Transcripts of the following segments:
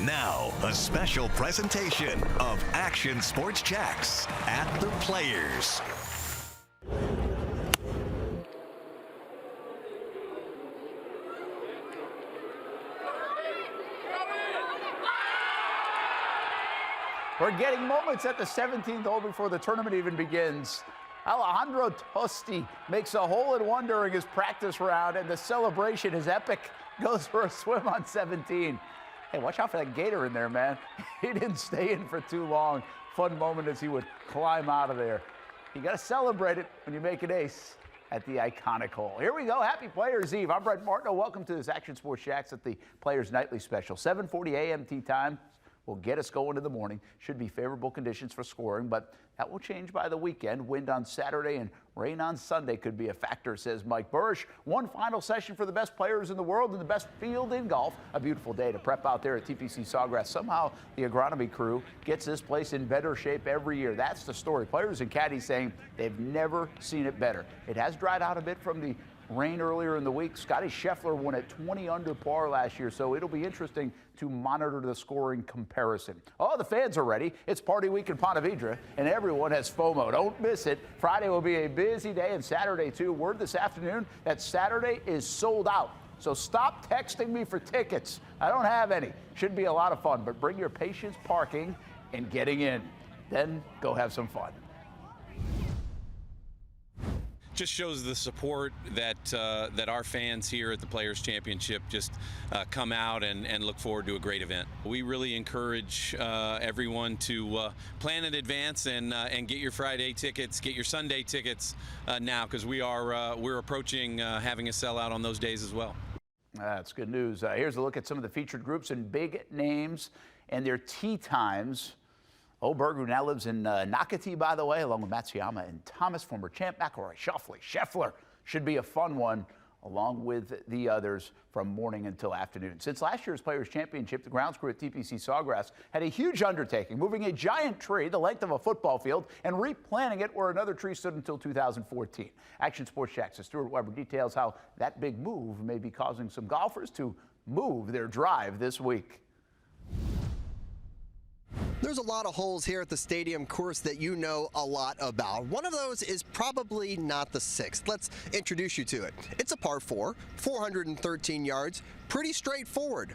Now, a special presentation of Action Sports Jax at the Players. We're getting moments at the 17th hole before the tournament even begins. Alejandro Tosti makes a hole-in-one during his practice round, and the celebration is epic. Goes for a swim on 17. Hey, watch out for that gator in there, man. He didn't stay in for too long. Fun moment as he would climb out of there. You got to celebrate it when you make an ace at the iconic hole. Here we go. Happy Players Eve. I'm Brett Martineau. Welcome to this Action Sports Jax at the Players Nightly Special. 7:40 a.m. tee time will get us going in the morning. Should be favorable conditions for scoring, but that will change by the weekend. Wind on Saturday and rain on Sunday could be a factor, says Mike Burrish. One final session for the best players in the world and the best field in golf. A beautiful day to prep out there at TPC Sawgrass. Somehow the agronomy crew gets this place in better shape every year. That's the story. Players and caddies saying they've never seen it better. It has dried out a bit from the rain earlier in the week. Scotty Scheffler won at 20 under par last year, so it'll be interesting to monitor the scoring comparison. Oh, the fans are ready. It's party week in Ponte Vedra, and everyone has FOMO. Don't miss it. Friday will be a busy day, and Saturday too. Word this afternoon that Saturday is sold out. So stop texting me for tickets. I don't have any. Should be a lot of fun, but bring your patience parking and getting in. Then go have some fun. Just shows the support that our fans here at the Players Championship just come out and look forward to a great event. We really encourage everyone to plan in advance and get your Friday tickets, get your Sunday tickets now, because we're approaching having a sellout on those days as well. That's good news. Here's a look at some of the featured groups and big names and their tee times. Oberg, who now lives in Nocatee, by the way, along with Matsuyama and Thomas, former champ McIlroy, Scheffler. Should be a fun one, along with the others from morning until afternoon. Since last year's Players Championship, the grounds crew at TPC Sawgrass had a huge undertaking, moving a giant tree the length of a football field and replanting it where another tree stood until 2014. Action Sports Jax, Stuart Weber details how that big move may be causing some golfers to move their drive this week. There's a lot of holes here at the stadium course that you know a lot about. One of those is probably not the 6th. Let's introduce you to it. It's a par 4, 413 yards, pretty straightforward.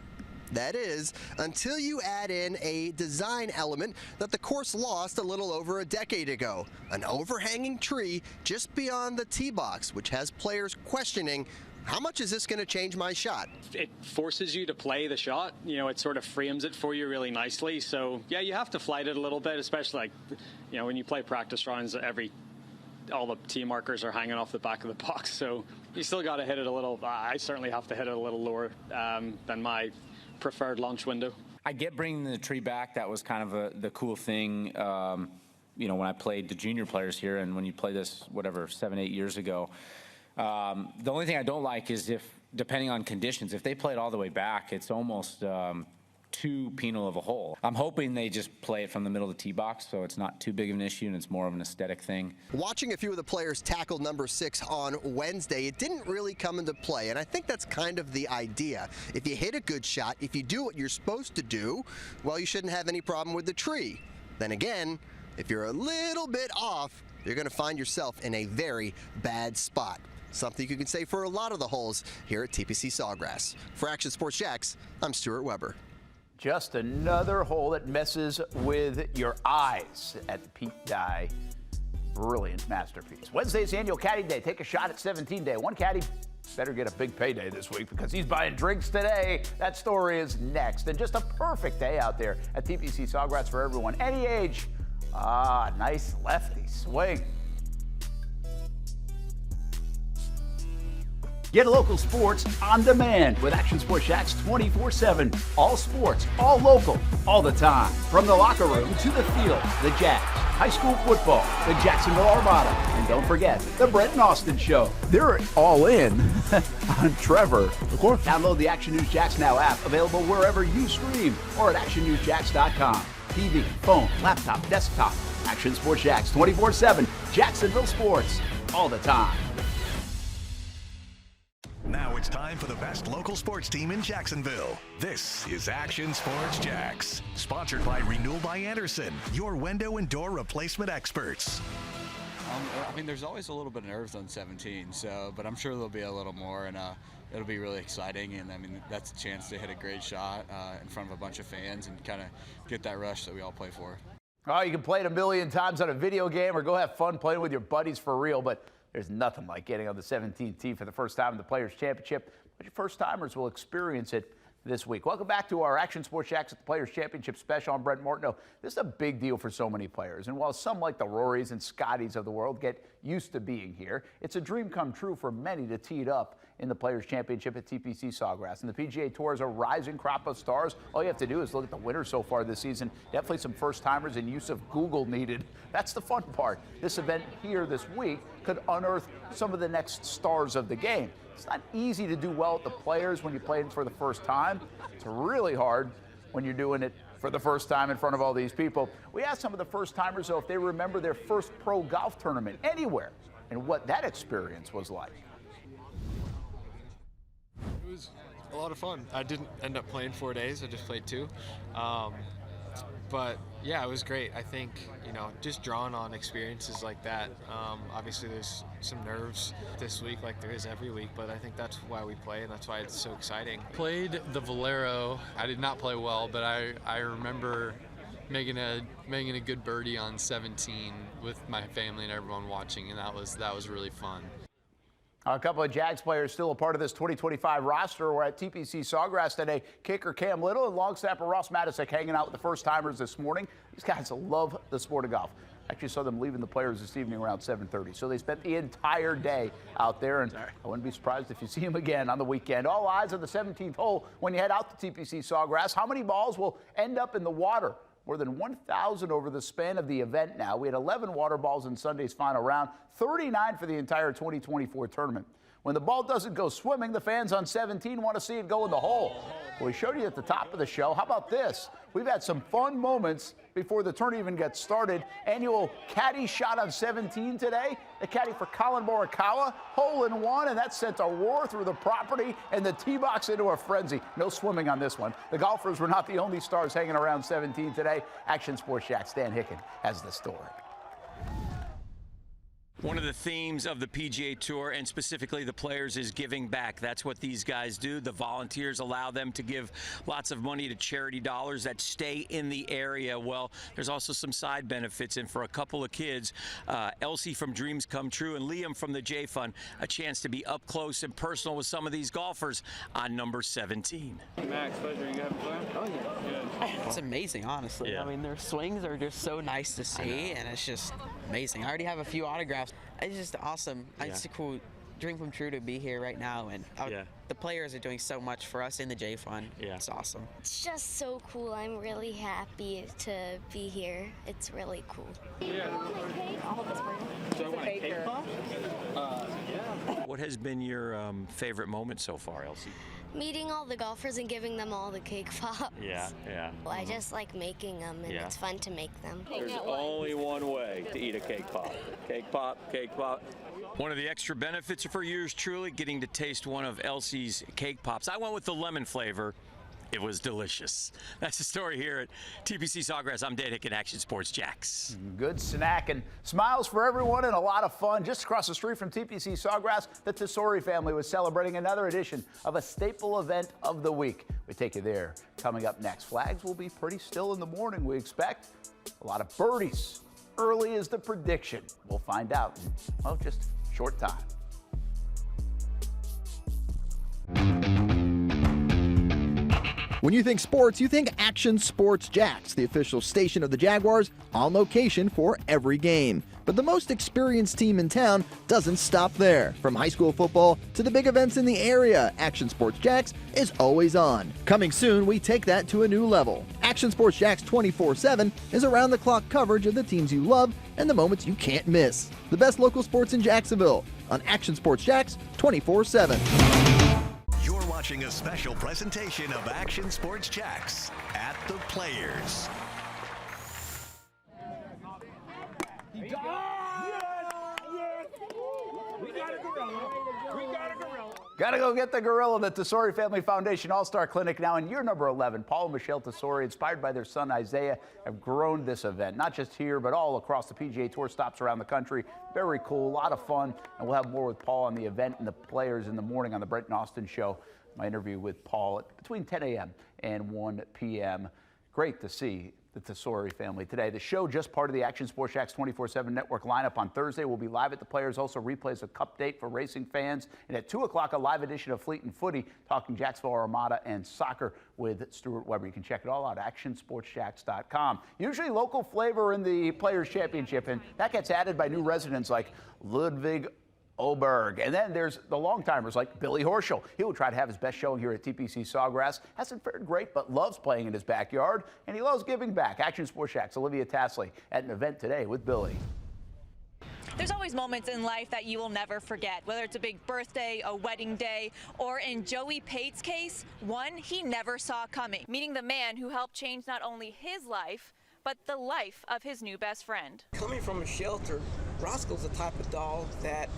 That is, until you add in a design element that the course lost a little over a decade ago. An overhanging tree just beyond the tee box, which has players questioning, how much is this going to change my shot? It forces you to play the shot. You know, it sort of frames it for you really nicely. So, yeah, you have to flight it a little bit, especially, like, you know, when you play practice rounds, all the tee markers are hanging off the back of the box. So you still got to hit it a little. I certainly have to hit it a little lower than my preferred launch window. I get bringing the tree back. That was kind of the cool thing, you know, when I played the junior players here, and when you play this, whatever, 7-8 years ago. The only thing I don't like is depending on conditions, if they play it all the way back, it's almost too penal of a hole. I'm hoping they just play it from the middle of the tee box, so it's not too big of an issue and it's more of an aesthetic thing. Watching a few of the players tackle number 6 on Wednesday, it didn't really come into play, and I think that's kind of the idea. If you hit a good shot, if you do what you're supposed to do, well, you shouldn't have any problem with the tree. Then again, if you're a little bit off, you're going to find yourself in a very bad spot. Something you can say for a lot of the holes here at TPC Sawgrass. For Action Sports Jax, I'm Stuart Weber. Just another hole that messes with your eyes at the Pete Dye. Brilliant masterpiece. Wednesday's annual Caddy Day. Take a shot at 17 Day. One caddy better get a big payday this week because he's buying drinks today. That story is next. And just a perfect day out there at TPC Sawgrass for everyone, any age. Nice lefty swing. Get local sports on demand with Action Sports Jax 24/7. All sports, all local, all the time. From the locker room to the field, the Jax, high school football, the Jacksonville Armada, and don't forget the Brett and Austin Show. They're all in on Trevor. Of course. Download the Action News Jax Now app, available wherever you stream or at actionnewsjax.com. TV, phone, laptop, desktop. Action Sports Jax 24/7. Jacksonville sports all the time. Now it's time time for the best local sports team in Jacksonville. This is Action Sports Jax, sponsored by Renewal by Anderson, your window and door replacement experts. I mean, there's always a little bit of nerves on 17, but I'm sure there'll be a little more, and it'll be really exciting. And I mean, that's a chance to hit a great shot in front of a bunch of fans and kind of get that rush that we all play for. Oh, you can play it a million times on a video game or go have fun playing with your buddies for real, but there's nothing like getting on the 17th tee for the first time in the Players' Championship. But your first-timers will experience it this week. Welcome back to our Action Sports Jax at the Players' Championship special. I'm Brent Martineau. This is a big deal for so many players. And while some like the Rorys and Scotties of the world get used to being here, it's a dream come true for many to tee it up in the Players' Championship at TPC Sawgrass. And the PGA Tour is a rising crop of stars. All you have to do is look at the winners so far this season. Definitely some first-timers and use of Google needed. That's the fun part. This event here this week could unearth some of the next stars of the game. It's not easy to do well at the Players when you play it for the first time. It's really hard when you're doing it for the first time in front of all these people. We asked some of the first-timers, though, if they remember their first pro golf tournament anywhere and what that experience was like. It was a lot of fun. I didn't end up playing 4 days. I just played 2. But yeah, it was great. I think, just drawing on experiences like that. Obviously there's some nerves this week like there is every week, but I think that's why we play and that's why it's so exciting. Played the Valero. I did not play well, but I remember making a good birdie on 17 with my family and everyone watching, and that was really fun. A couple of Jags players still a part of this 2025 roster. We're at TPC Sawgrass today. Kicker Cam Little and long snapper Ross Matisic hanging out with the first-timers this morning. These guys love the sport of golf. Actually saw them leaving the Players this evening around 7:30. So they spent the entire day out there, and I wouldn't be surprised if you see them again on the weekend. All eyes on the 17th hole when you head out to TPC Sawgrass. How many balls will end up in the water? More than 1,000 over the span of the event now. We had 11 water balls in Sunday's final round, 39 for the entire 2024 tournament. When the ball doesn't go swimming, the fans on 17 want to see it go in the hole. Well, we showed you at the top of the show. How about this? We've had some fun moments before the tournament even gets started. Annual caddy shot on 17 today. The caddy for Colin Morikawa, hole-in-one, and that sent a roar through the property and the tee box into a frenzy. No swimming on this one. The golfers were not the only stars hanging around 17 today. Action Sports Jax, Dan Hicken has the story. One of the themes of the PGA Tour, and specifically the Players, is giving back. That's what these guys do. The volunteers allow them to give lots of money to charity dollars that stay in the area. Well, there's also some side benefits, and for a couple of kids, Elsie from Dreams Come True and Liam from the Jay Fund, a chance to be up close and personal with some of these golfers on number 17. Max, pleasure. You having fun? Oh, yeah. It's amazing, honestly. Yeah. I mean, their swings are just so nice to see, and it's just amazing. I already have a few autographs. It's just awesome. It's a cool dream come true to be here right now, and the Players are doing so much for us in the J Fund. It's awesome. It's just so cool. I'm really happy to be here. It's really cool. Yeah. I'll hold this for you. So I want a cake pop? What has been your favorite moment so far, Elsie? Meeting all the golfers and giving them all the cake pops. Yeah. Well, I just like making them, and it's fun to make them. There's only one way to eat a cake pop. Cake pop, cake pop. One of the extra benefits for yours truly, getting to taste one of Elsie's cake pops. I went with the lemon flavor. It was delicious. That's the story here at TPC Sawgrass. I'm Dan Hicken, Action Sports Jax. Good snack and smiles for everyone and a lot of fun. Just across the street from TPC Sawgrass, the Tesori family was celebrating another edition of a staple event of the week. We take you there. Coming up next, flags will be pretty still in the morning, we expect. A lot of birdies. Early is the prediction. We'll find out in, well, just a short time. When you think sports, you think Action Sports Jax, the official station of the Jaguars, on location for every game. But the most experienced team in town doesn't stop there. From high school football to the big events in the area, Action Sports Jax is always on. Coming soon, we take that to a new level. Action Sports Jax 24/7 is around-the-clock coverage of the teams you love and the moments you can't miss. The best local sports in Jacksonville on Action Sports Jax 24/7. You're watching a special presentation of Action Sports Jax at the Players. He got it! Yes! Yes! We got a gorilla. We got a gorilla. Got to go get the gorilla. The Tesori Family Foundation All-Star Clinic now in year number 11. Paul and Michelle Tesori, inspired by their son Isaiah, have grown this event, not just here, but all across the PGA Tour, stops around the country. Very cool, a lot of fun, and we'll have more with Paul on the event and the players in the morning on the Brent and Austin Show. My interview with Paul between 10 a.m. and 1 p.m. Great to see the Tesori family today. The show, just part of the Action Sports Jax 24/7 network lineup on Thursday, will be live at the Players. Also replays a cup date for racing fans. And at 2 o'clock, a live edition of Fleet and Footy, talking Jacksonville Armada and soccer with Stuart Weber. You can check it all out, actionsportsjax.com. Usually local flavor in the Players Championship, and that gets added by new residents like Ludwig Oberg. And then there's the long-timers like Billy Horschel. He will try to have his best showing here at TPC Sawgrass. Hasn't fared great, but loves playing in his backyard, and he loves giving back. Action Sports Jax, Olivia Tasley at an event today with Billy. There's always moments in life that you will never forget, whether it's a big birthday, a wedding day, or in Joey Pate's case, one he never saw coming. Meeting the man who helped change not only his life, but the life of his new best friend. Coming from a shelter, Roscoe's the type of dog that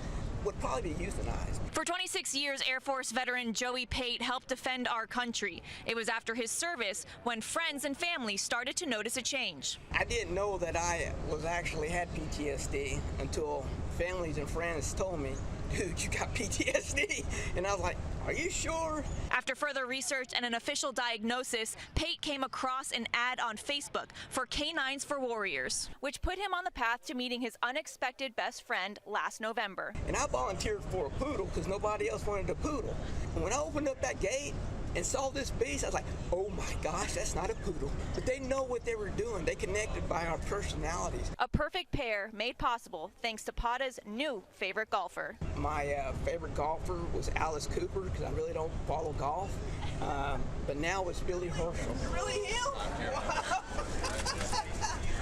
would probably be euthanized. For 26 years, Air Force veteran Joey Pate helped defend our country. It was after his service when friends and family started to notice a change. I didn't know that I actually had PTSD until families and friends told me, dude, you got PTSD. And I was like, are you sure? After further research and an official diagnosis, Pate came across an ad on Facebook for K9s for Warriors, which put him on the path to meeting his unexpected best friend last November. And I volunteered for a poodle because nobody else wanted a poodle. And when I opened up that gate and saw this beast, I was like, oh my gosh, that's not a poodle. But they know what they were doing. They connected by our personalities. A perfect pair made possible thanks to Pada's new favorite golfer. My favorite golfer was Alice Cooper because I really don't follow golf. But now it's Billy Horschel. Really him? Wow.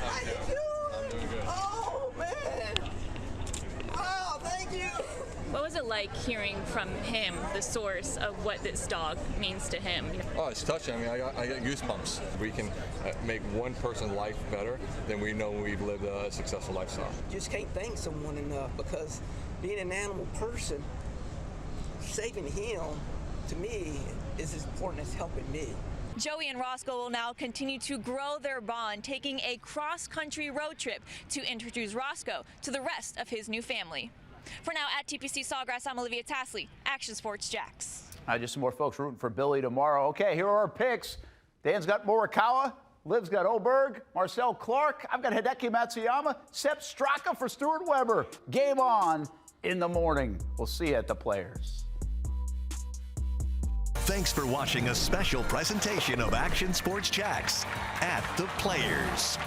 How you doing? I'm doing good. Oh man! Wow, thank you. What was it like hearing from him the source of what this dog means to him? Oh, it's touching. I mean, I get goosebumps. We can make one person's life better, then we know we've lived a successful lifestyle. You just can't thank someone enough because being an animal person, saving him, to me, is as important as helping me. Joey and Roscoe will now continue to grow their bond, taking a cross-country road trip to introduce Roscoe to the rest of his new family. For now, at TPC Sawgrass, I'm Olivia Tasley, Action Sports Jax. Just some more folks rooting for Billy tomorrow. Okay, here are our picks. Dan's got Morikawa. Liv's got Oberg. Marcel Clark. I've got Hideki Matsuyama. Sepp Straka for Stuart Weber. Game on in the morning. We'll see you at the Players. Thanks for watching a special presentation of Action Sports Jax at the Players.